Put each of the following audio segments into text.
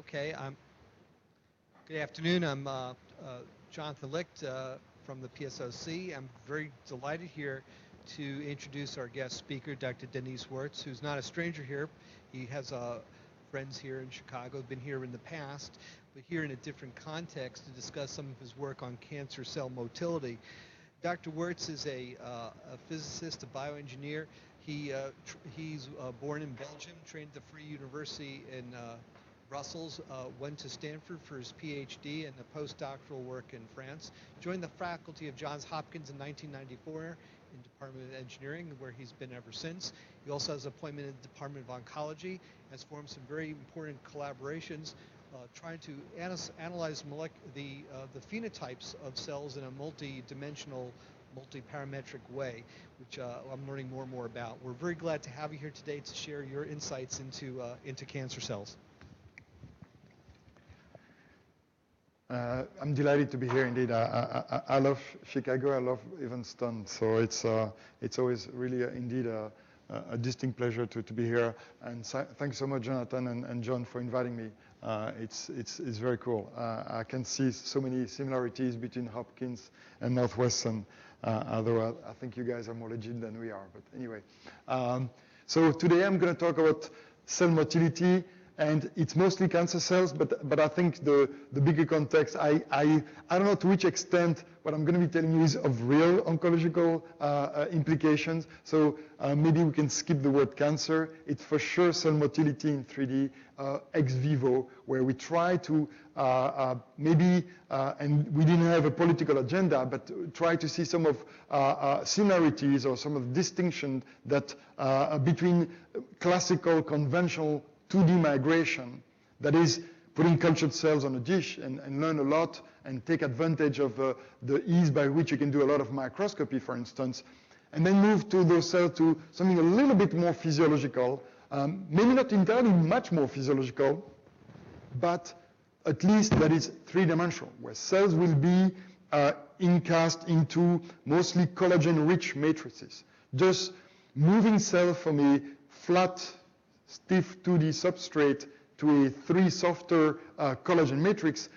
Okay, good afternoon. I'm Jonathan Licht from the PSOC. I'm very delighted here to introduce our guest speaker, Dr. Denis Wirtz, who's not a stranger here. He has friends here in Chicago, been here in the past, but here in a different context to discuss some of his work on cancer cell motility. Dr. Wirtz is a physicist, a bioengineer. He's born in Belgium, trained at the Free University in Brussels, went to Stanford for his PhD and a postdoctoral work in France, joined the faculty of Johns Hopkins in 1994 in Department of Engineering, where he's been ever since. He also has an appointment in the Department of Oncology, has formed some very important collaborations trying to analyze the phenotypes of cells in a multi-dimensional, multi-parametric way, which I'm learning more and more about. We're very glad to have you here today to share your insights into cancer cells. I'm delighted to be here indeed. I love Chicago, I love Evanston, so it's always really indeed a distinct pleasure to be here. And thanks so much, Jonathan and John, for inviting me. It's very cool. I can see so many similarities between Hopkins and Northwestern, although I think you guys are more legit than we are. But anyway, so today I'm going to talk about cell motility. And it's mostly cancer cells, but I think the bigger context, I don't know to which extent what I'm going to be telling you is of real oncological implications. So maybe we can skip the word cancer. It's for sure cell motility in 3D ex vivo, where we try to maybe, and we didn't have a political agenda, but try to see some of similarities or some of the distinction that between classical, conventional 2D migration, that is putting cultured cells on a dish and learn a lot and take advantage of the ease by which you can do a lot of microscopy, for instance, and then move to those cells to something a little bit more physiological, maybe not entirely much more physiological, but at least that is three-dimensional, where cells will be encast into mostly collagen-rich matrices, just moving cells from a flat, stiff 2D substrate to a 3 softer collagen matrix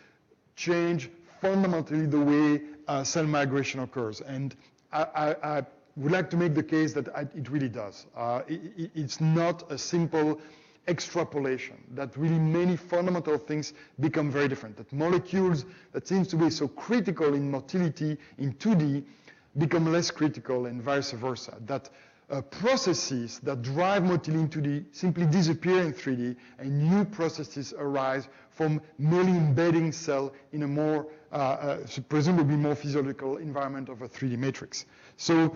change fundamentally the way cell migration occurs. And I would like to make the case that it really does. It's not a simple extrapolation, that really many fundamental things become very different, that molecules that seems to be so critical in motility in 2D become less critical and vice versa, that processes that drive motility in 2D simply disappear in 3D, and new processes arise from merely embedding cell in a more, presumably more physiological environment of a 3D matrix. So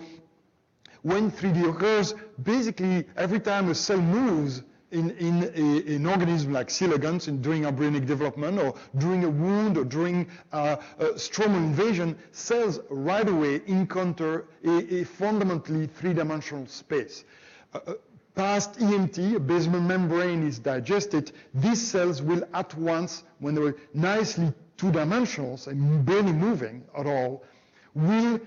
when 3D occurs, basically every time a cell moves in an organism like C. elegans during embryonic development, or during a wound, or during stromal invasion, cells right away encounter a fundamentally three-dimensional space. Past EMT, a basement membrane is digested, these cells will at once, when they're nicely two-dimensional and barely moving at all, will,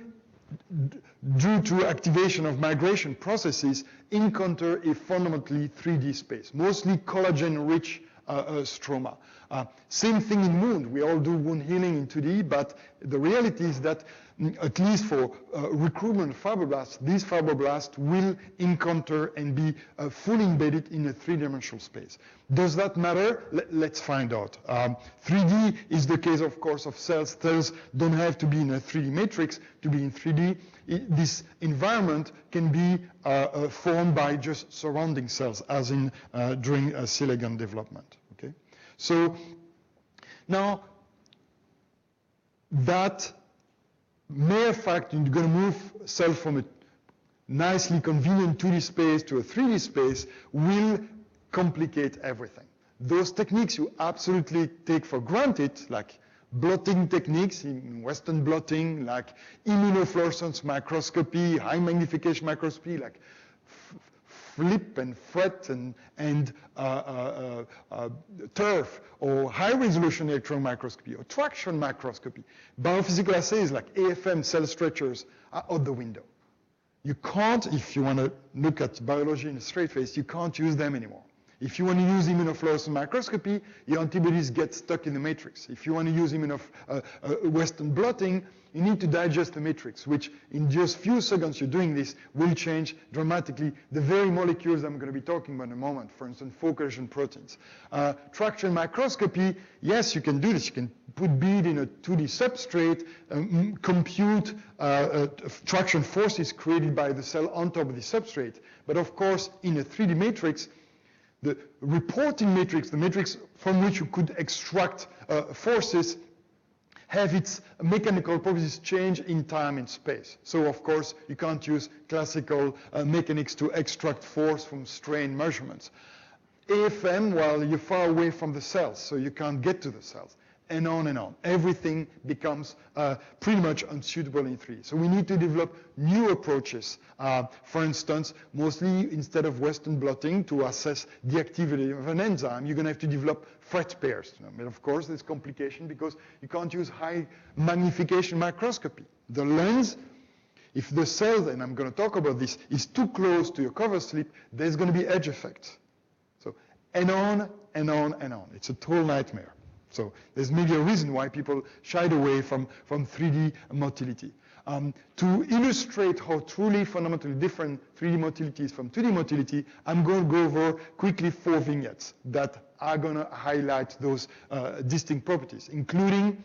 due to activation of migration processes, encounter a fundamentally 3D space, mostly collagen-rich stroma. Same thing in wound. We all do wound healing in 2D, but the reality is that, at least for recruitment fibroblasts, these fibroblasts will encounter and be fully embedded in a three-dimensional space. Does that matter? Let's find out. 3D is the case, of course, of cells. Cells don't have to be in a 3D matrix to be in 3D. This environment can be formed by just surrounding cells, as in during C. elegans development. Okay, so now that mere fact you're going to move cells from a nicely convenient 2D space to a 3D space will complicate everything. Those techniques you absolutely take for granted, like blotting techniques in Western blotting, like immunofluorescence microscopy, high magnification microscopy, like flip and fret and turf, or high-resolution electron microscopy, or traction microscopy. Biophysical assays like AFM cell stretchers are out the window. You can't, if you want to look at biology in a straight face, you can't use them anymore. If you want to use immunofluorescence microscopy, your antibodies get stuck in the matrix. If you want to use Western blotting, you need to digest the matrix, which in just few seconds you're doing this will change dramatically the very molecules I'm going to be talking about in a moment, for instance, focal-adhesion proteins. Traction microscopy, yes, you can do this. You can put bead in a 2D substrate, compute traction forces created by the cell on top of the substrate. But of course, in a 3D matrix, the reporting matrix, the matrix from which you could extract forces, have its mechanical properties change in time and space. So of course, you can't use classical mechanics to extract force from strain measurements. AFM, well, you're far away from the cells, so you can't get to the cells, and on and on. Everything becomes pretty much unsuitable in 3D. So we need to develop new approaches. For instance, mostly instead of Western blotting to assess the activity of an enzyme, you're going to have to develop fret pairs. But of course, there's complication because you can't use high magnification microscopy. The lens, if the cell, and I'm going to talk about this, is too close to your cover slip, there's going to be edge effects. So, and on and on and on. It's a total nightmare. So there's maybe a reason why people shied away from 3D motility. To illustrate how truly fundamentally different 3D motility is from 2D motility, I'm going to go over quickly 4 vignettes that are going to highlight those distinct properties, including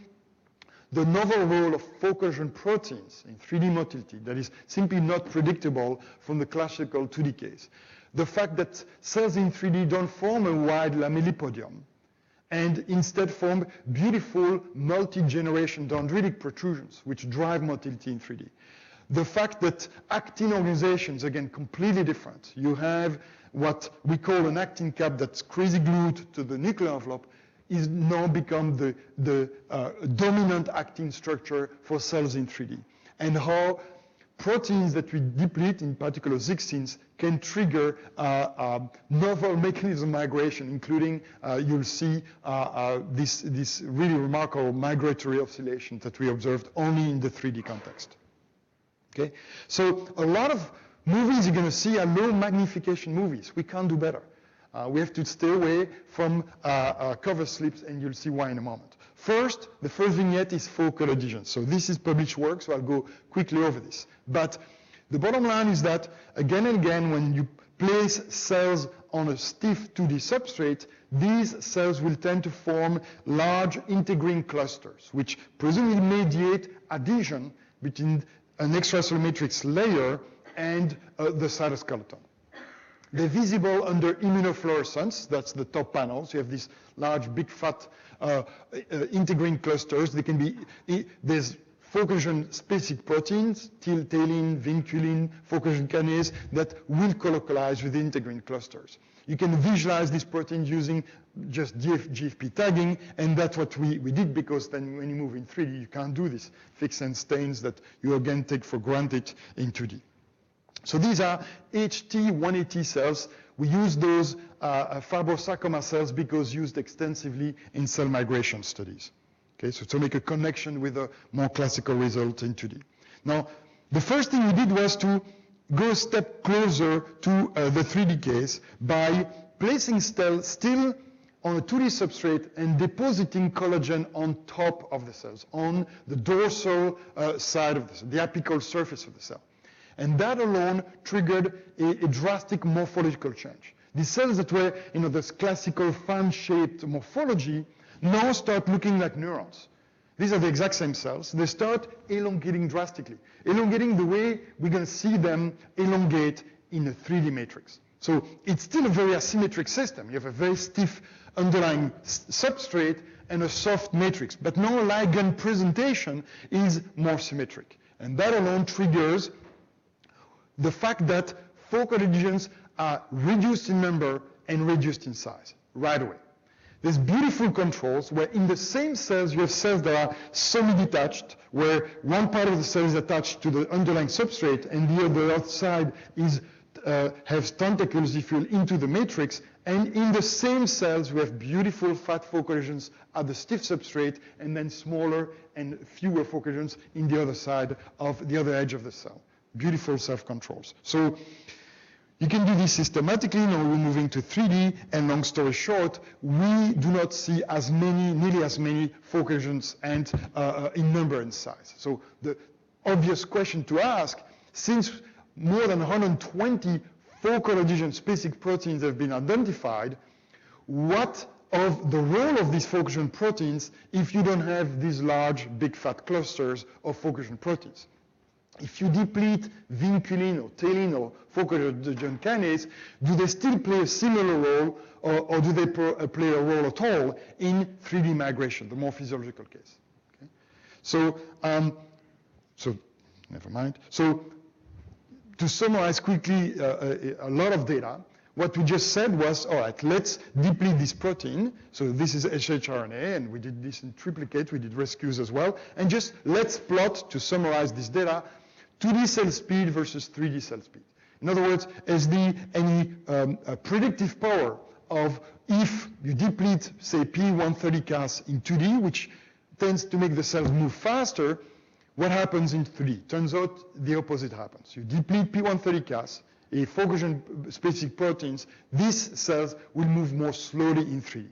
the novel role of focal-adhesion proteins in 3D motility that is simply not predictable from the classical 2D case. The fact that cells in 3D don't form a wide lamellipodium, and instead form beautiful multi-generation dendritic protrusions, which drive motility in 3D. The fact that actin organizations, again, completely different. You have what we call an actin cap that's crazy glued to the nuclear envelope, is now become the dominant actin structure for cells in 3D. And how proteins that we deplete, in particular zixins, can trigger novel mechanism of migration, including you'll see this really remarkable migratory oscillation that we observed only in the 3D context. Okay, so a lot of movies you're going to see are low magnification movies. We can't do better. We have to stay away from cover slips, and you'll see why in a moment. First, the first vignette is focal adhesion. So this is published work, so I'll go quickly over this. But the bottom line is that, again and again, when you place cells on a stiff 2D substrate, these cells will tend to form large integrin clusters, which presumably mediate adhesion between an extracellular matrix layer and the cytoskeleton. They're visible under immunofluorescence. That's the top panel. So you have these large, big, fat integrin clusters. They can be, there's focal-adhesion specific proteins, talin, vinculin, focal-adhesion kinase, that will colocalize with the integrin clusters. You can visualize these proteins using just GFP tagging, and that's what we did, because then when you move in 3D, you can't do this fix and stains that you again take for granted in 2D. So these are HT180 cells. We use those fibrosarcoma cells because used extensively in cell migration studies. Okay, so to make a connection with a more classical result in 2D. Now, the first thing we did was to go a step closer to the 3D case by placing cells still on a 2D substrate and depositing collagen on top of the cells, on the dorsal side of the cell, the apical surface of the cell. And that alone triggered a drastic morphological change. The cells that were, this classical fan-shaped morphology now start looking like neurons. These are the exact same cells. They start elongating drastically, elongating the way we're going to see them elongate in a 3D matrix. So it's still a very asymmetric system. You have a very stiff underlying substrate and a soft matrix. But now ligand presentation is more symmetric. And that alone triggers the fact that focal adhesions are reduced in number and reduced in size right away. There's beautiful controls where in the same cells you have cells that are semi-detached, where one part of the cell is attached to the underlying substrate and the other side is has tentacles, if you will, into the matrix. And in the same cells we have beautiful fat focal adhesions at the stiff substrate, and then smaller and fewer focal adhesions in the other side of the other edge of the cell. Beautiful self-controls. So You can do this systematically. Now we're moving to 3D, and long story short, we do not see nearly as many focal adhesions and in number and size. So the obvious question to ask, since more than 120 focal adhesion specific proteins have been identified, what of the role of these focal adhesion proteins if you don't have these large, big fat clusters of focal adhesion proteins? If you deplete vinculin or talin or focal adhesion kinase, do they still play a similar role, or do they play a role at all in 3D migration, the more physiological case? Okay? So never mind. So to summarize quickly a lot of data, what we just said was, all right, let's deplete this protein. So this is shRNA, and we did this in triplicate. We did rescues as well. And just let's plot, to summarize this data, 2D cell speed versus 3D cell speed. In other words, is there any predictive power of if you deplete, say, P130 Cas in 2D, which tends to make the cells move faster, what happens in 3D? Turns out the opposite happens. You deplete P130 Cas, a focal adhesion specific proteins, these cells will move more slowly in 3D.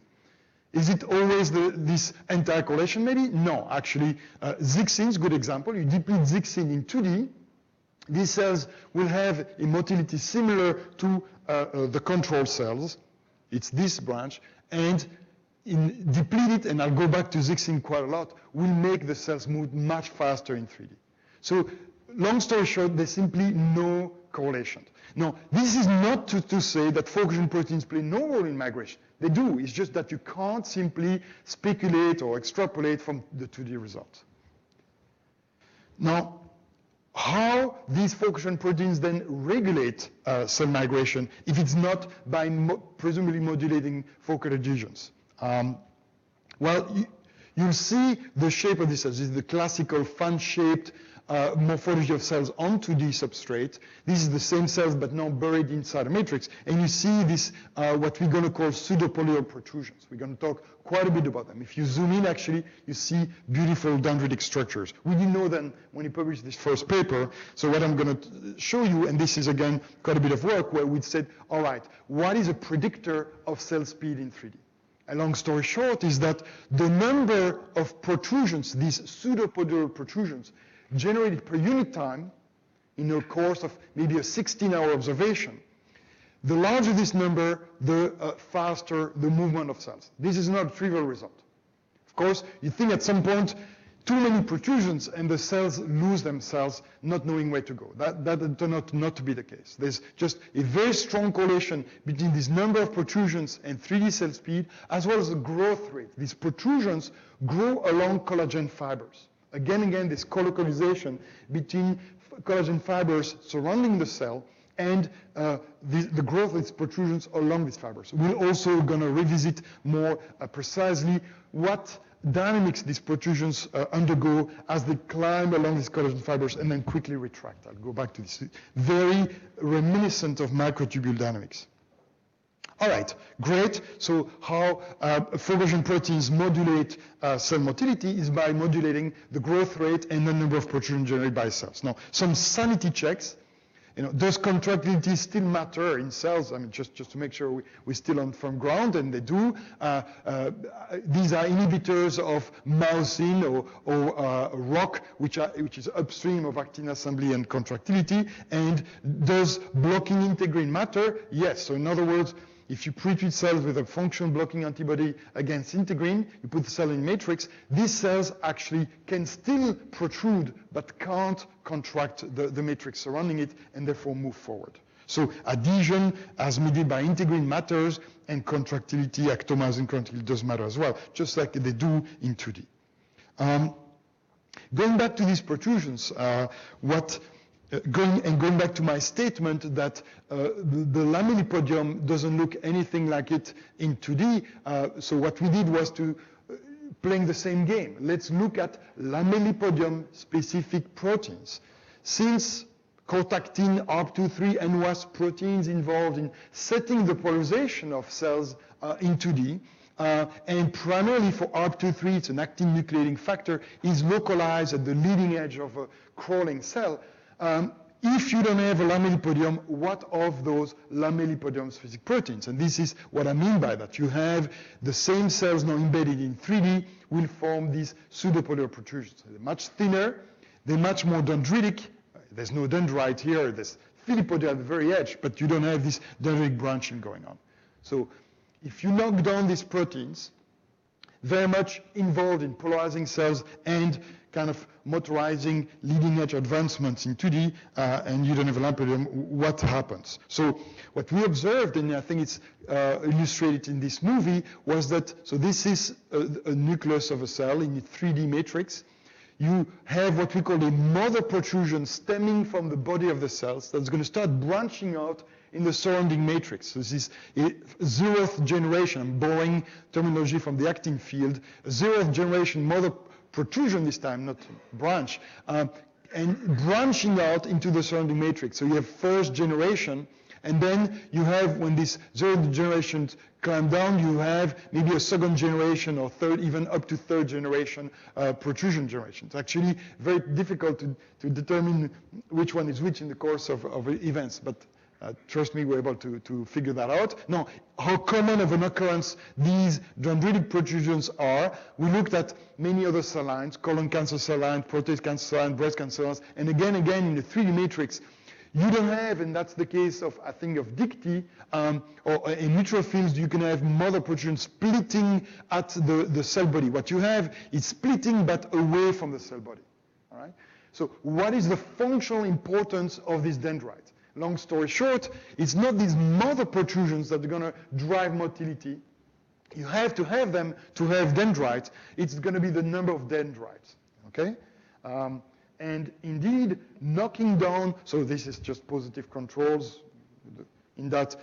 Is it always this entire correlation? Maybe? No, actually, Zixin is a good example. You deplete Zixin in 2D, these cells will have a motility similar to the control cells. It's this branch, and in deplete it, and I'll go back to Zixin quite a lot, will make the cells move much faster in 3D. So, long story short, there's simply no correlation. Now, this is not to say that focal adhesion proteins play no role in migration. They do. It's just that you can't simply speculate or extrapolate from the 2D results. Now, how these focal adhesion proteins then regulate cell migration if it's not by presumably modulating focal adhesions? Well, you'll see the shape of these cells. This is the classical fan-shaped morphology of cells on 2D substrate. This is the same cells, but now buried inside a matrix. And you see this, what we're going to call pseudopolyol protrusions. We're going to talk quite a bit about them. If you zoom in, actually, you see beautiful dendritic structures. We didn't know them when we published this first paper. So what I'm going to show you, and this is, again, quite a bit of work, where we said, all right, what is a predictor of cell speed in 3D? A long story short is that the number of protrusions, these pseudopolyol protrusions, generated per unit time in a course of maybe a 16-hour observation, the larger this number, the faster the movement of cells. This is not a trivial result. Of course, you think at some point, too many protrusions and the cells lose themselves not knowing where to go. That turned out not to be the case. There's just a very strong correlation between this number of protrusions and 3D cell speed, as well as the growth rate. These protrusions grow along collagen fibers. Again, this colocalization between collagen fibers surrounding the cell and the growth of these protrusions along these fibers. We're also going to revisit more precisely what dynamics these protrusions undergo as they climb along these collagen fibers and then quickly retract. I'll go back to this. Very reminiscent of microtubule dynamics. All right, great. So how focal adhesion proteins modulate cell motility is by modulating the growth rate and the number of protrusions generated by cells. Now, some sanity checks. Does contractility still matter in cells? I mean, just to make sure we're still on firm ground, and they do. These are inhibitors of myosin or ROCK, which is upstream of actin assembly and contractility. And does blocking integrin matter? Yes. So in other words, if you pre-treat cells with a function blocking antibody against integrin, you put the cell in matrix, these cells actually can still protrude but can't contract the matrix surrounding it and therefore move forward. So adhesion as mediated by integrin matters, and contractility, actomyosin contractility does matter as well, just like they do in 2D. Going back to these protrusions, going back to my statement that the lamellipodium doesn't look anything like it in 2D, so what we did was to playing the same game. Let's look at lamellipodium specific proteins. Since cortactin, ARP23, and WAS proteins involved in setting the polarization of cells in 2D, and primarily for ARP23, it's an actin nucleating factor, is localized at the leading edge of a crawling cell. if you don't have a lamellipodium, what of those lamellipodium-specific proteins? And this is what I mean by that. You have the same cells now embedded in 3D will form these pseudopolar protrusions. They're much thinner, they're much more dendritic. There's no dendrite here, there's filipodia at the very edge, but you don't have this dendritic branching going on. So if you knock down these proteins, very much involved in polarizing cells and kind of motorizing leading-edge advancements in 2D, and you don't have a lamellipodium, what happens? So what we observed, and I think it's illustrated in this movie, was that, so this is a nucleus of a cell in a 3D matrix. You have what we call a mother protrusion stemming from the body of the cells that's going to start branching out in the surrounding matrix. So this is a 0th generation, I'm borrowing terminology from the Actin field, a 0th generation mother protrusion this time, not branch, and branching out into the surrounding matrix. So you have first generation, and then you have, when these 0th generations climb down, you have maybe a second generation or third, even up to third generation protrusion generations. It's actually very difficult to determine which one is which in the course of events, but trust me, we're able to figure that out. Now, how common of an occurrence these dendritic protrusions are, we looked at many other cell lines, colon cancer cell line, prostate cancer cell line, breast cancer cell lines, and again in the 3D matrix, you don't have, and that's the case of, I think, of dicty, or in neutrophils, you can have mother protrusion splitting at the cell body. What you have is splitting, but away from the cell body. All right? So what is the functional importance of this dendrite? Long story short, it's not these mother protrusions that are going to drive motility. You have to have them to have dendrites. It's going to be the number of dendrites. Okay? And indeed, knocking down, so this is just positive controls, in that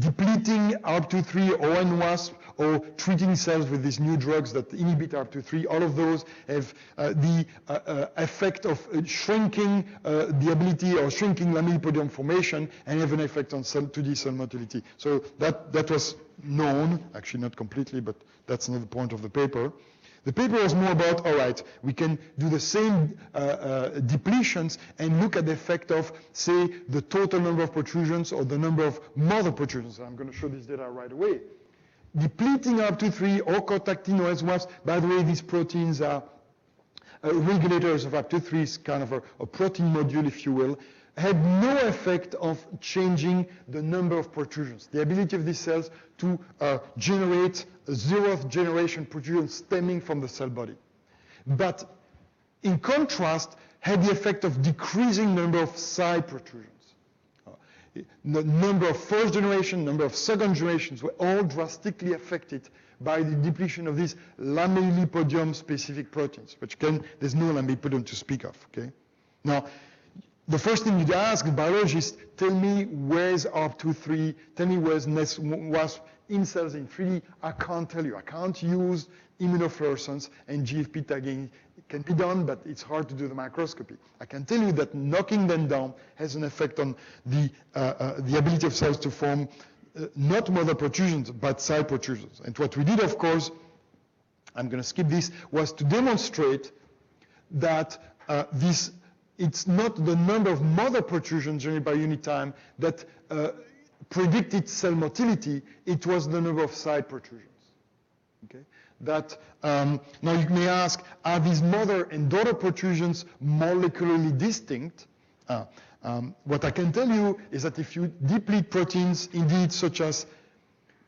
depleting ARP23 or NWASP or treating cells with these new drugs that inhibit ARP23, all of those have the effect of shrinking the ability or shrinking lamellipodium formation and have an effect on 2D cell motility. So that was known, actually not completely, but that's not the point of the paper. The paper was more about, all right, we can do the same depletions and look at the effect of, say, the total number of protrusions or the number of mother protrusions. I'm going to show this data right away. Depleting ARP23 or cortactin or SWAPs, by the way, these proteins are regulators of ARP23, is kind of a protein module, if you will, had no effect of changing the number of protrusions, the ability of these cells to generate a 0th generation protrusion stemming from the cell body. But in contrast, had the effect of decreasing number of side protrusions. The number of first generation, number of second generations were all drastically affected by the depletion of these lamellipodium specific proteins, which there's no lamellipodium to speak of, okay? Now, the first thing you'd ask a biologist, tell me where's ARP23, tell me where's WASP in cells in 3D. I can't tell you. I can't use immunofluorescence and GFP tagging. It can be done, but it's hard to do the microscopy. I can tell you that knocking them down has an effect on the ability of cells to form not mother protrusions, but side protrusions. And what we did, of course, I'm going to skip this, was to demonstrate that it's not the number of mother protrusions generated by unit time that predicted cell motility, it was the number of side protrusions. Okay? That, now you may ask, are these mother and daughter protrusions molecularly distinct? What I can tell you is that if you deplete proteins, indeed, such as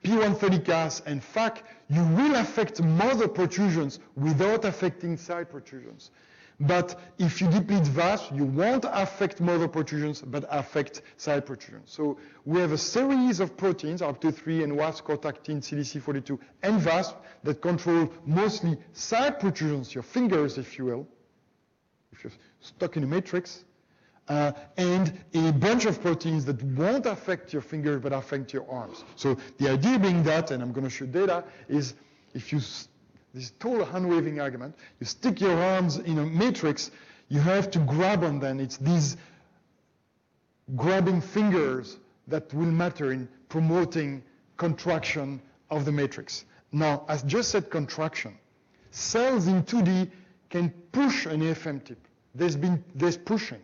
P130Cas and FAC, you will affect mother protrusions without affecting side protrusions. But if you deplete VASP, you won't affect mother protrusions, but affect side protrusions. So we have a series of proteins, ARP23 and WASP, cortactin, CDC42, and VASP, that control mostly side protrusions, your fingers, if you will, if you're stuck in a matrix, and a bunch of proteins that won't affect your fingers, but affect your arms. So the idea being that, and I'm going to show data, is if you this total hand-waving argument. You stick your arms in a matrix, you have to grab on them. It's these grabbing fingers that will matter in promoting contraction of the matrix. Now, as just said contraction, cells in 2D can push an AFM tip. There's pushing.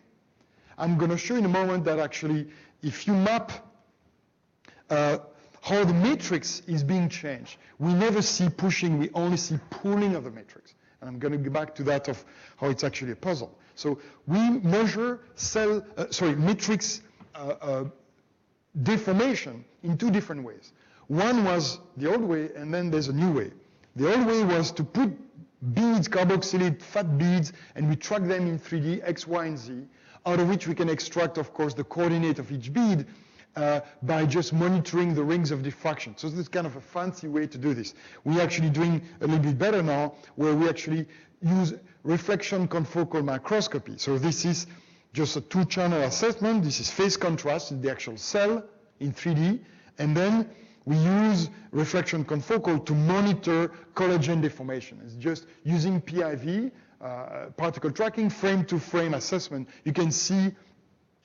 I'm going to show in a moment that actually, if you map how the matrix is being changed, we never see pushing, we only see pulling of the matrix. And I'm going to go back to that of how it's actually a puzzle. So we measure matrix deformation in two different ways. One was the old way, and then there's a new way. The old way was to put beads, carboxylate, fat beads, and we track them in 3D, X, Y, and Z, out of which we can extract, of course, the coordinate of each bead by just monitoring the rings of diffraction. So this is kind of a fancy way to do this. We're actually doing a little bit better now, where we actually use reflection confocal microscopy. So this is just a two-channel assessment. This is phase contrast in the actual cell in 3D, and then we use reflection confocal to monitor collagen deformation. It's just using PIV, particle tracking, frame-to-frame assessment. You can see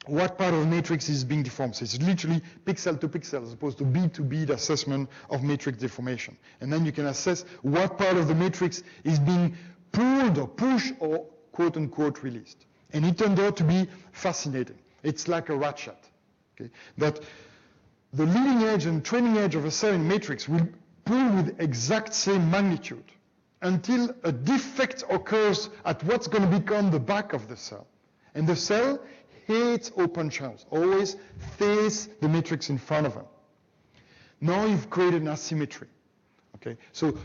what part of the matrix is being deformed. So it's literally pixel to pixel as opposed to bead to bead assessment of matrix deformation. And then you can assess what part of the matrix is being pulled or pushed or quote-unquote released. And it turned out to be fascinating. It's like a ratchet. Okay? That the leading edge and trailing edge of a cell in matrix will pull with exact same magnitude until a defect occurs at what's going to become the back of the cell. And the cell hates open channels, always face the matrix in front of them. Now you've created an asymmetry. Okay? So,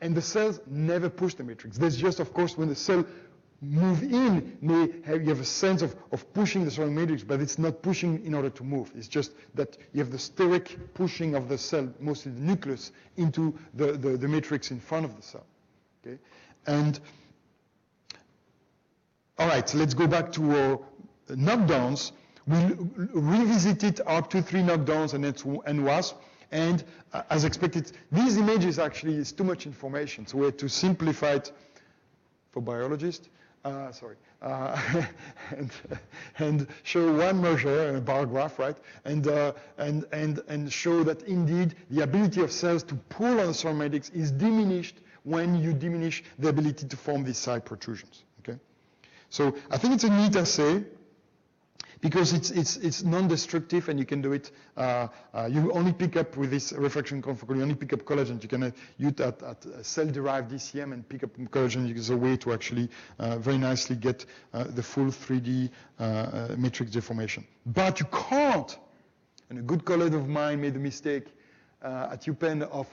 and the cells never push the matrix. There's just, of course, when the cell move in, you have a sense of pushing the surrounding matrix, but it's not pushing in order to move. It's just that you have the steric pushing of the cell, mostly the nucleus, into the matrix in front of the cell. Okay? And all right, so let's go back to our knockdowns. We revisited up to 3 knockdowns and WASP. And as expected, these images actually is too much information, so we had to simplify it for biologists. And show one measure in a bar graph, right? And show that indeed the ability of cells to pull on the surrounding matrix is diminished when you diminish the ability to form these side protrusions. Okay, so I think it's a neat assay because it's non-destructive and you can do it. You only pick up with this reflection confocal. You only pick up collagen. You can use that at cell-derived DCM and pick up collagen. It's a way to actually very nicely get the full 3D matrix deformation. But you can't. And a good colleague of mine made the mistake at UPenn of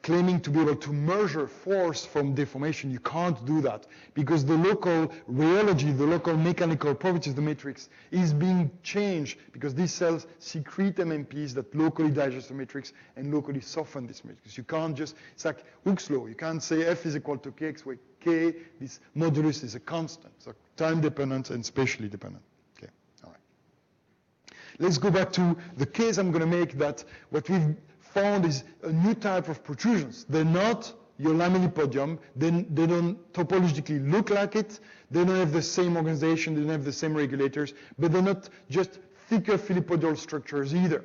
claiming to be able to measure force from deformation. You can't do that because the local rheology, the local mechanical properties of the matrix is being changed because these cells secrete MMPs that locally digest the matrix and locally soften this matrix. You can't just, it's like Hooke's law. You can't say F is equal to Kx where K, this modulus is a constant. So time dependent and spatially dependent. Okay, all right. Let's go back to the case I'm going to make that what we've found is a new type of protrusions. They're not your lamellipodium. They don't topologically look like it. They don't have the same organization. They don't have the same regulators. But they're not just thicker filipodial structures either.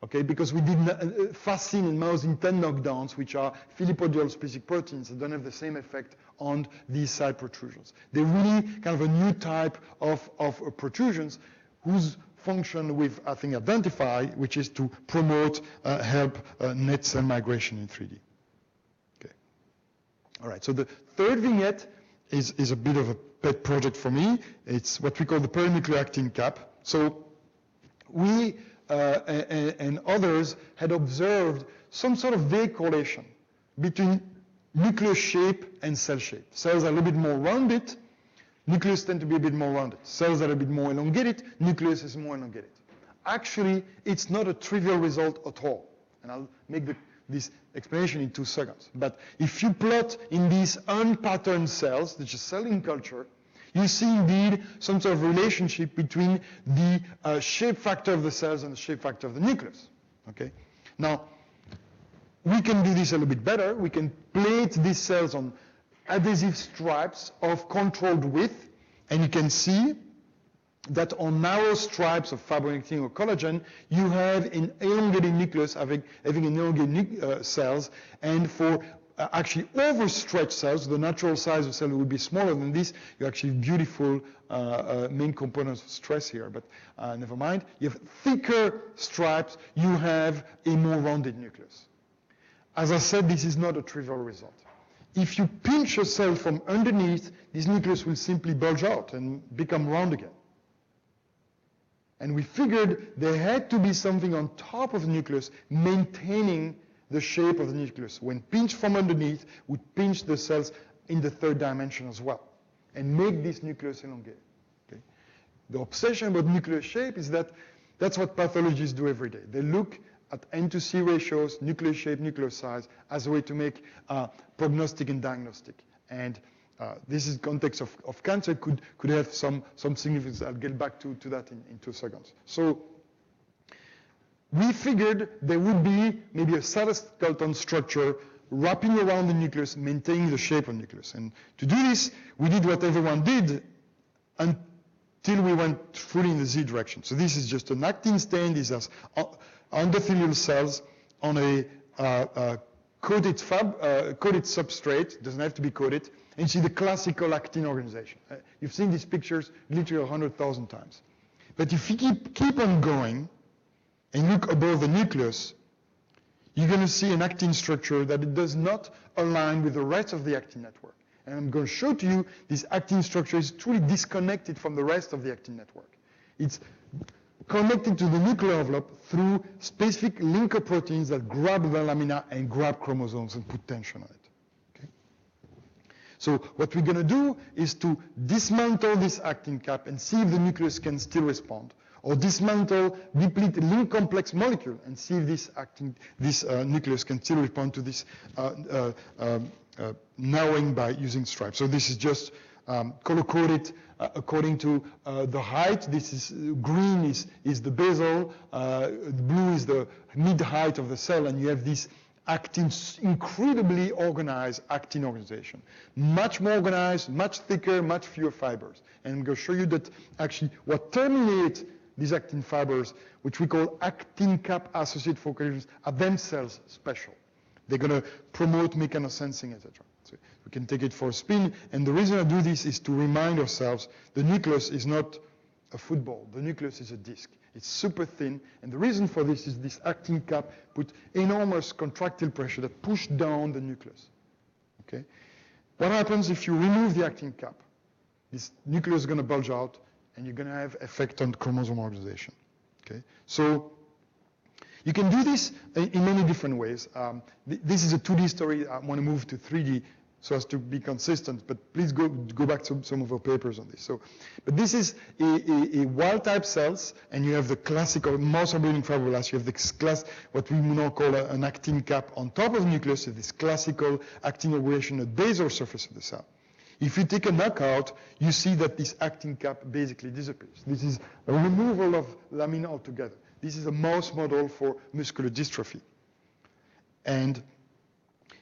Okay, because we did fascin and mouse in 10 knockdowns, which are filipodial specific proteins that don't have the same effect on these side protrusions. They're really kind of a new type of protrusions whose function we've, I think, identified, which is to promote, help net cell migration in 3D. Okay. All right, so the third vignette is a bit of a pet project for me. It's what we call the perinuclear actin cap. So we and others had observed some sort of vague correlation between nucleus shape and cell shape. Cells are a little bit more rounded. Nucleus tend to be a bit more rounded. Cells are a bit more elongated. Nucleus is more elongated. Actually, it's not a trivial result at all. And I'll make this explanation in 2 seconds. But if you plot in these unpatterned cells, which is cell in culture, you see indeed some sort of relationship between the shape factor of the cells and the shape factor of the nucleus. Okay? Now, we can do this a little bit better. We can plate these cells on adhesive stripes of controlled width, and you can see that on narrow stripes of fibronectin or collagen, you have an elongated nucleus having an elongated cells, and for actually overstretched cells. The natural size of cell would be smaller than this. You actually have beautiful main components of stress here, but never mind. You have thicker stripes. You have a more rounded nucleus. As I said, this is not a trivial result. If you pinch a cell from underneath, this nucleus will simply bulge out and become round again. And we figured there had to be something on top of the nucleus maintaining the shape of the nucleus. When pinched from underneath, would pinch the cells in the third dimension as well and make this nucleus elongated. Okay? The obsession about nucleus shape is that that's what pathologists do every day. They look at N to C ratios, nucleus shape, nucleus size, as a way to make prognostic and diagnostic. And this is context of cancer, could have some significance. I'll get back to that in 2 seconds. So we figured there would be maybe a cytoskeleton structure wrapping around the nucleus, maintaining the shape of the nucleus. And to do this, we did what everyone did until we went fully in the Z direction. So this is just an actin stain. These are endothelial cells on a coated substrate. It doesn't have to be coated. And you see the classical actin organization. You've seen these pictures literally 100,000 times. But if you keep on going and look above the nucleus, you're going to see an actin structure that it does not align with the rest of the actin network. And I'm going to show to you this actin structure is truly disconnected from the rest of the actin network. It's connected to the nuclear envelope through specific linker proteins that grab the lamina and grab chromosomes and put tension on it. Okay? So what we're going to do is to dismantle this actin cap and see if the nucleus can still respond, or dismantle, deplete a link complex molecule and see if this nucleus can still respond to this narrowing by using stripes. So this is just color-coded according to the height. This is green is the basal, blue is the mid-height of the cell, and you have this actin, incredibly organized actin organization. Much more organized, much thicker, much fewer fibers. And I'm going to show you that actually what terminates these actin fibers, which we call actin cap associated focal adhesions, are themselves special. They're going to promote mechanosensing, etc. So we can take it for a spin. And the reason I do this is to remind ourselves the nucleus is not a football. The nucleus is a disc. It's super thin. And the reason for this is this actin cap put enormous contractile pressure that push down the nucleus. Okay? What happens if you remove the actin cap? This nucleus is going to bulge out, and you're going to have effect on chromosome organization. Okay? So you can do this in many different ways. This is a 2D story. I want to move to 3D so as to be consistent, but please go back to some of our papers on this. So, but this is a wild-type cells, and you have the classical mouse building fibroblasts. You have this class, what we now call an actin cap on top of the nucleus, this classical actin organization at the basal surface of the cell. If you take a knockout, you see that this actin cap basically disappears. This is a removal of lamina altogether. This is a mouse model for muscular dystrophy. And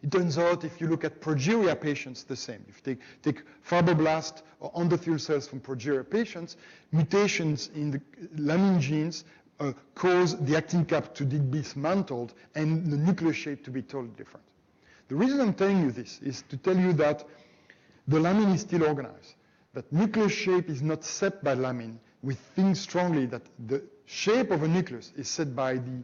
it turns out if you look at progeria patients, the same. If you take fibroblast or endothelial cells from progeria patients, mutations in the laminin genes cause the actin cap to be dismantled and the nuclear shape to be totally different. The reason I'm telling you this is to tell you that the lamin is still organized, that nuclear shape is not set by lamin. We think strongly that the shape of a nucleus is set by the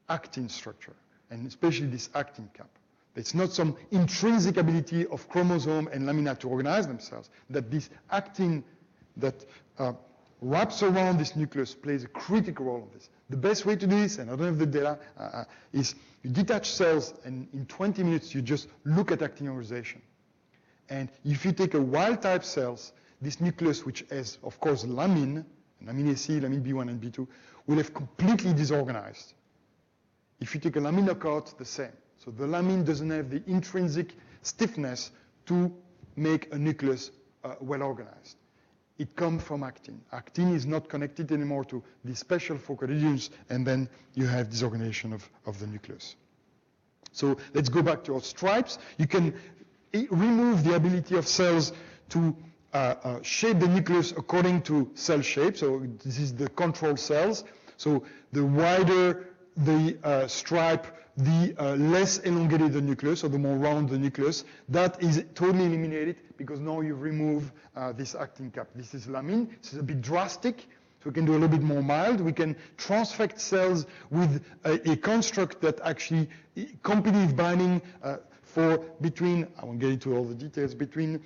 actin structure, and especially this actin cap. It's not some intrinsic ability of chromosome and lamina to organize themselves, that this actin that wraps around this nucleus plays a critical role in this. The best way to do this, and I don't have the data, is you detach cells, and in 20 minutes you just look at actin organization. And if you take a wild-type cells, this nucleus, which has, of course, lamin AC, lamin B1 and B2, will have completely disorganized. If you take a lamin knockout, the same. So the lamin doesn't have the intrinsic stiffness to make a nucleus well-organized. It comes from actin. Actin is not connected anymore to the special focal adhesions, and then you have disorganization of the nucleus. So let's go back to our stripes. You can remove the ability of cells to shape the nucleus according to cell shape. So this is the control cells. So the wider the stripe, the less elongated the nucleus, or the more round the nucleus. That is totally eliminated because now you remove this actin cap. This is lamine. This is a bit drastic, so we can do a little bit more mild. We can transfect cells with a construct that actually competitive binding for between, I won't get into all the details, between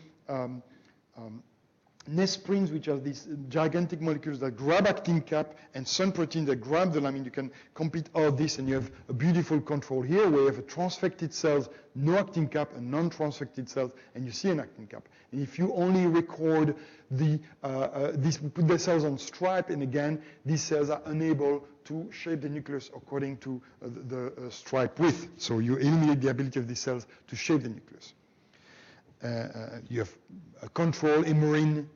nesprins, which are these gigantic molecules that grab actin cap, and sun protein that grab the lamine. You can complete all this, and you have a beautiful control here where you have a transfected cells, no actin cap, and non-transfected cells, and you see an actin cap. And if you only record the put the cells on stripe, and again, these cells are unable to shape the nucleus according to the stripe width. So you eliminate the ability of these cells to shape the nucleus. You have a control emerine,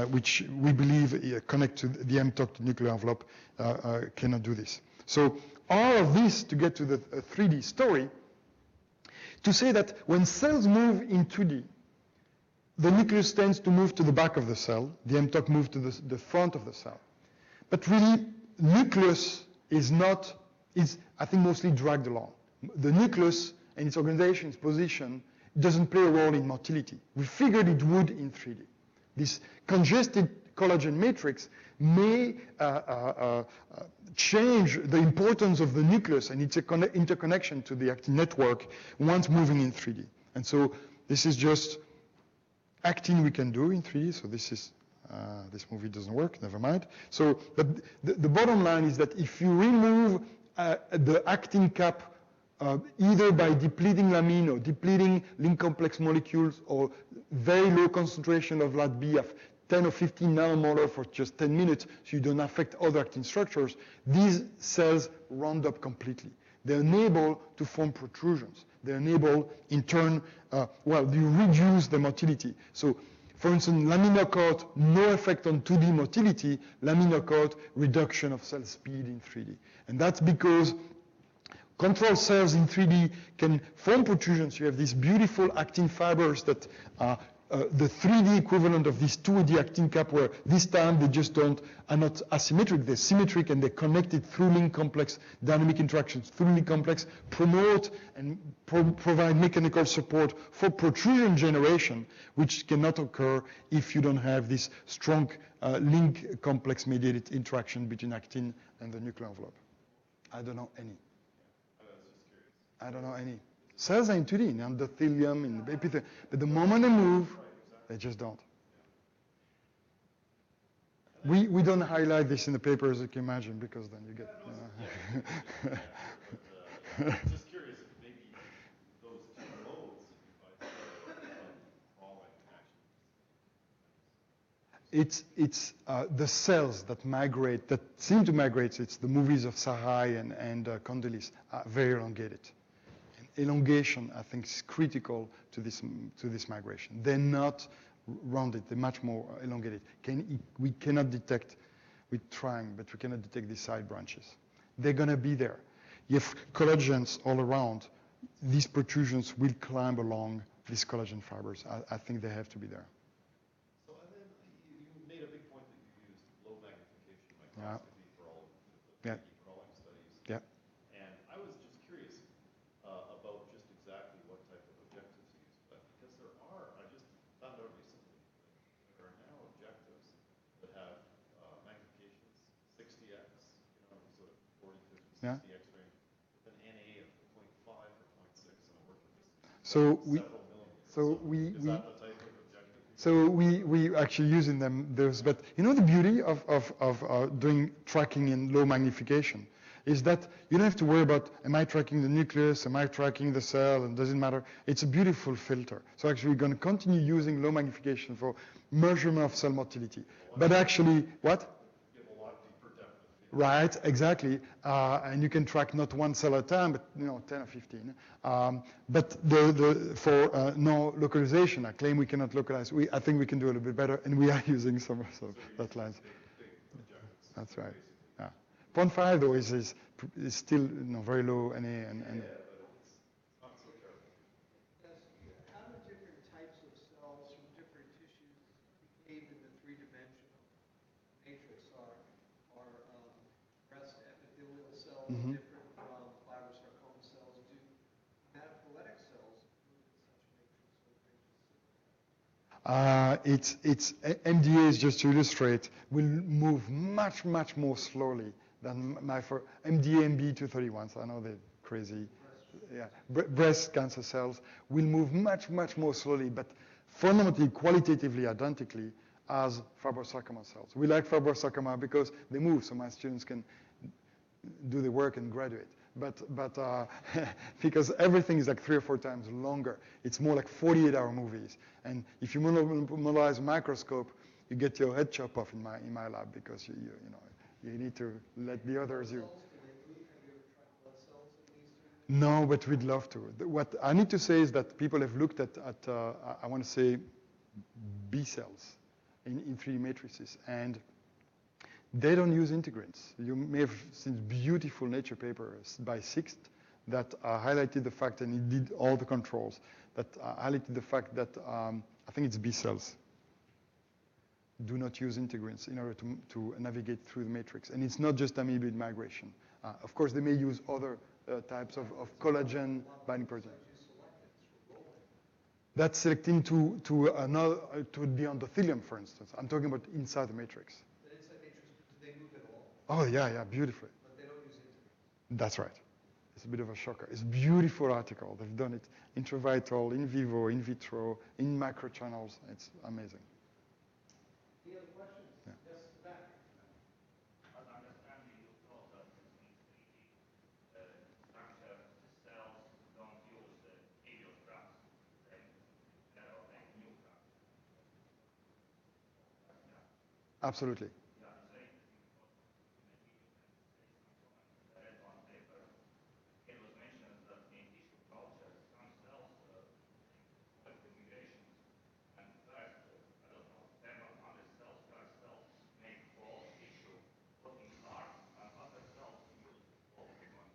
which we believe connect to the mTOR nuclear envelope, cannot do this. So all of this to get to the 3D story, to say that when cells move in 2D, the nucleus tends to move to the back of the cell, the mTOR moves to the front of the cell. But really, nucleus is I think, mostly dragged along. The nucleus and its organization, its position, doesn't play a role in motility. We figured it would in 3D. This congested collagen matrix may change the importance of the nucleus and its interconnection to the actin network once moving in 3D. And so this is just actin we can do in 3D. So this is this movie doesn't work, never mind. So the bottom line is that if you remove the actin cap either by depleting lamine or depleting link complex molecules or very low concentration of LAT-B of 10 or 15 nanomolar for just 10 minutes, so you don't affect other actin structures, these cells round up completely. They're unable to form protrusions. They're unable, in turn, you reduce the motility. So, for instance, laminocort, no effect on 2D motility, laminocort, reduction of cell speed in 3D. And that's because control cells in 3D can form protrusions. You have these beautiful actin fibers that are the 3D equivalent of this 2D actin cap, where this time they just are not asymmetric, they're symmetric, and they're connected through link complex dynamic interactions. Through link complex promote and provide mechanical support for protrusion generation, which cannot occur if you don't have this strong link complex mediated interaction between actin and the nuclear envelope. I don't know any. I don't know any. Cells are in 2D, in endothelium, in the epithelium, but the moment they move, they just don't. We don't highlight this in the paper, as you can imagine, because then you get. Just curious if maybe those two modes crawling action. It's the cells that migrate, that seem to migrate. It's the movies of Sahai and Condoleezza are very elongated. Elongation, I think, is critical to this migration. They're not rounded, they're much more elongated. We cannot detect, we're trying, but we cannot detect these side branches. They're going to be there. You have collagens all around. These protrusions will climb along these collagen fibers. I think they have to be there. So, and then you made a big point that you used low magnification microscopy for all of the 3D crawling studies. Yeah. And I was just curious about just exactly what type of objectives you use. But because I just found out recently that there are now objectives that have magnifications 60x, sort of 40, 50, 60x range, with an NA of 0.5 or 0.6, and I work with this So several millimeters. So is that the type of objective? So we actually using them those, but the beauty of doing tracking in low magnification is that you don't have to worry about, am I tracking the nucleus, am I tracking the cell, and doesn't matter. It's a beautiful filter. So actually we're going to continue using low magnification for measurement of cell motility. But actually, what? You have a lot deeper depth of field. Right, exactly. And you can track not one cell at a time, but 10 or 15. But for no localization, I claim we cannot localize. I think we can do a little bit better, and we are using some of that lines. That's right. Yeah. 0.5 though is still very low NA and Yeah, but it's not so terrible. How do different types of cells from different tissues behave in the three-dimensional matrix? Are breast epithelial cells different from fibrosarcoma cells It's MDAs, just to illustrate, will move much more slowly than my MDA MB231. I know they're crazy. Yeah, breast cancer cells will move much more slowly, but fundamentally, qualitatively, identically as fibrosarcoma cells. We like fibrosarcoma because they move, so my students can do the work and graduate. But because everything is like 3 or 4 times longer, it's more like 48-hour movies. And if you modelize a microscope, you get your head chopped off in my lab because you need to let the others you. No, but we'd love to. What I need to say is that people have looked at I want to say, B cells in 3D matrices, and they don't use integrins. You may have seen beautiful Nature papers by Sixt that highlighted the fact, and it did all the controls, that highlighted the fact that I think it's B cells do not use integrins in order to navigate through the matrix. And it's not just amoeboid migration. Of course, they may use other types of collagen binding protein. That's selecting to the endothelium, for instance. I'm talking about inside the matrix. But inside matrix, do they move at all? Oh, yeah, beautifully. But they don't use integrins. That's right. It's a bit of a shocker. It's a beautiful article. They've done it intravital, in vivo, in vitro, in microchannels. It's amazing. Any other questions? Yeah. Yes, back. As understanding you thought that in 3D structure, the cells don't use the previous graphs. They make new graphs. Absolutely. Yeah, it's very interesting because in the red one paper, it was mentioned that in tissue culture, some cells like the migrations, and first, I don't know, 10 or 100 cells per cell make whole tissue looking hard, and other cells use whole pigment.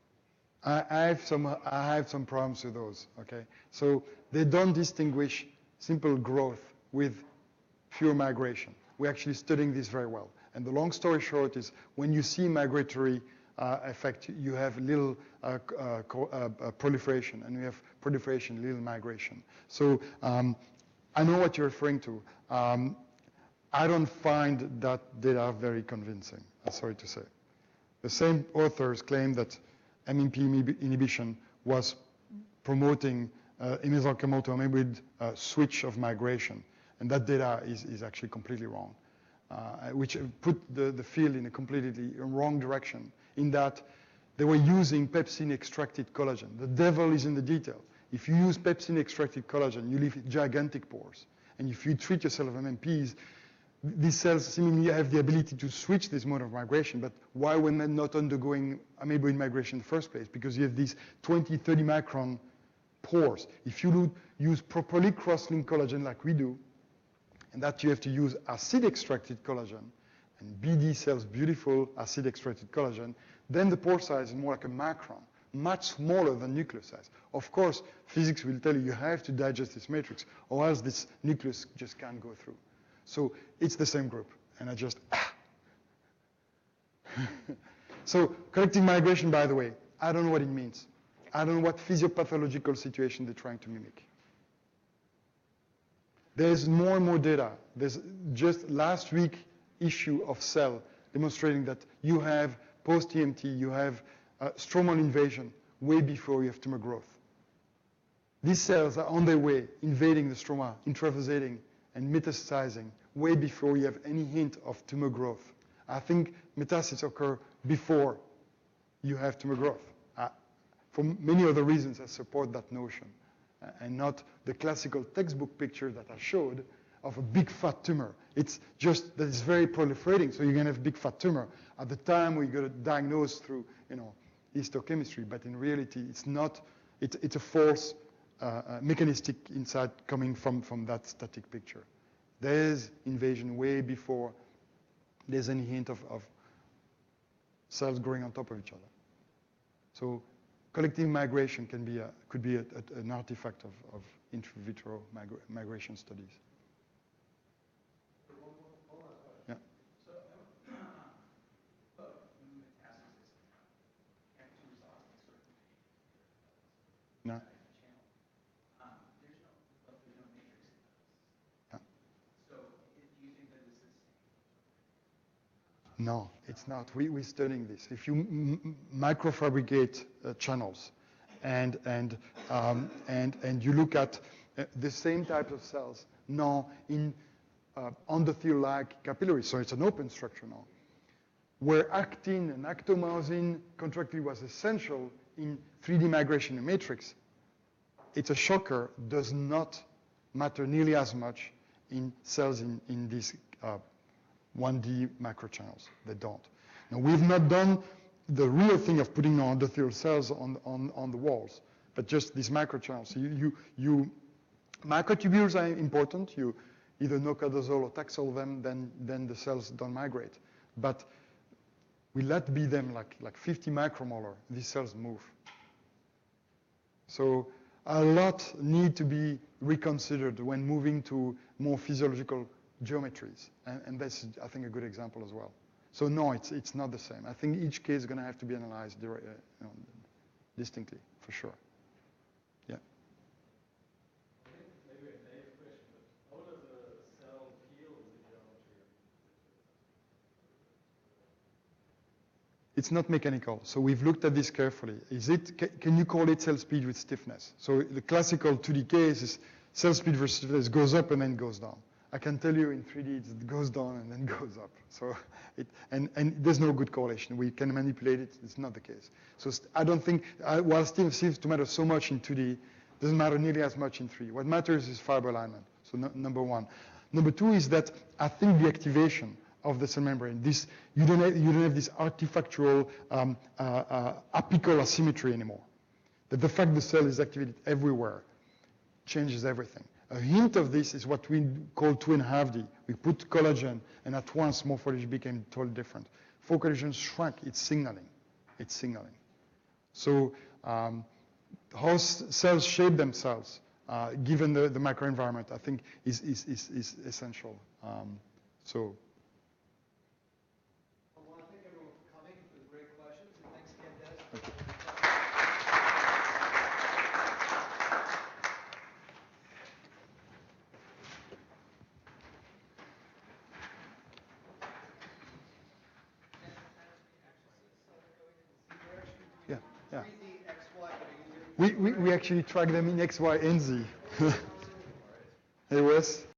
I have some problems with those, okay? So they don't distinguish simple growth with pure migration. We're actually studying this very well. And the long story short is when you see migratory effect, you have little proliferation, and you have proliferation, little migration. So I know what you're referring to. I don't find that data very convincing, I'm sorry to say. The same authors claim that MMP inhibition was promoting mesenchymal to amoeboid switch of migration. And that data is actually completely wrong, which put the field in a completely wrong direction in that they were using pepsin-extracted collagen. The devil is in the detail. If you use pepsin-extracted collagen, you leave gigantic pores. And if you treat yourself with MMPs, these cells seemingly have the ability to switch this mode of migration, but why were they not undergoing amoeboid migration in the first place? Because you have these 20, 30 micron pores. If you use properly cross-linked collagen like we do, and that you have to use acid-extracted collagen, and BD cells, beautiful acid-extracted collagen, then the pore size is more like a macron, much smaller than nucleus size. Of course, physics will tell you have to digest this matrix, or else this nucleus just can't go through. So it's the same group, and I just, So collective migration, by the way, I don't know what it means. I don't know what physiopathological situation they're trying to mimic. There's more and more data. There's just last week issue of Cell demonstrating that you have post-EMT, you have stromal invasion way before you have tumor growth. These cells are on their way, invading the stroma, intravasating and metastasizing way before you have any hint of tumor growth. I think metastases occur before you have tumor growth. For many other reasons, I support that notion. And not the classical textbook picture that I showed of a big fat tumor. It's just that it's very proliferating, so you're going to have big fat tumor at the time we got to diagnose through, histochemistry. But in reality, it's not. It's a false mechanistic insight coming from that static picture. There's invasion way before there's any hint of cells growing on top of each other. So collective migration could be an artifact of in vitro migration studies. Yeah. So, metastasis, cancer resolve in certain No. channel. There's no matrix. Yeah. No, it's not. We're studying this. If you microfabricate channels and you look at the same type of cells now in endothelial-like capillaries, so it's an open structure now, where actin and actomyosin contractility was essential in 3D migration in matrix, it's a shocker, does not matter nearly as much in cells in these 1D macrochannels. They don't. Now, we've not done the real thing of putting endothelial cells on the walls, but just these macrochannels. So microtubules are important. You either nocadazole or taxol them, then the cells don't migrate. But we let be them like 50 macromolar, these cells move. So a lot need to be reconsidered when moving to more physiological geometries. And that's, I think, a good example as well. So no, it's not the same. I think each case is going to have to be analyzed distinctly, for sure. Yeah. Maybe a naive question, but how does a cell feel in the geometry? It's not mechanical. So we've looked at this carefully. Can you correlate cell speed with stiffness? So the classical 2D case is cell speed versus stiffness goes up and then goes down. I can tell you in 3D it goes down and then goes up. So and there's no good correlation. We can manipulate it. It's not the case. So I don't think, while stiffness seems to matter so much in 2D, doesn't matter nearly as much in 3D. What matters is fiber alignment. So number one. Number two is that I think the activation of the cell membrane, you don't have this artifactual apical asymmetry anymore. That the fact the cell is activated everywhere changes everything. A hint of this is what we call 2.5D. We put collagen, and at once morphology became totally different. For collagen shrank, it's signaling. It's signaling. So how cells shape themselves, given the microenvironment, I think is essential. So. I want to thank everyone for coming, for the great questions, and thanks again, Dennis. Thank you. Yeah, yeah. 3D XY, but are you We actually track them in X, Y, and Z. Hey, Wes.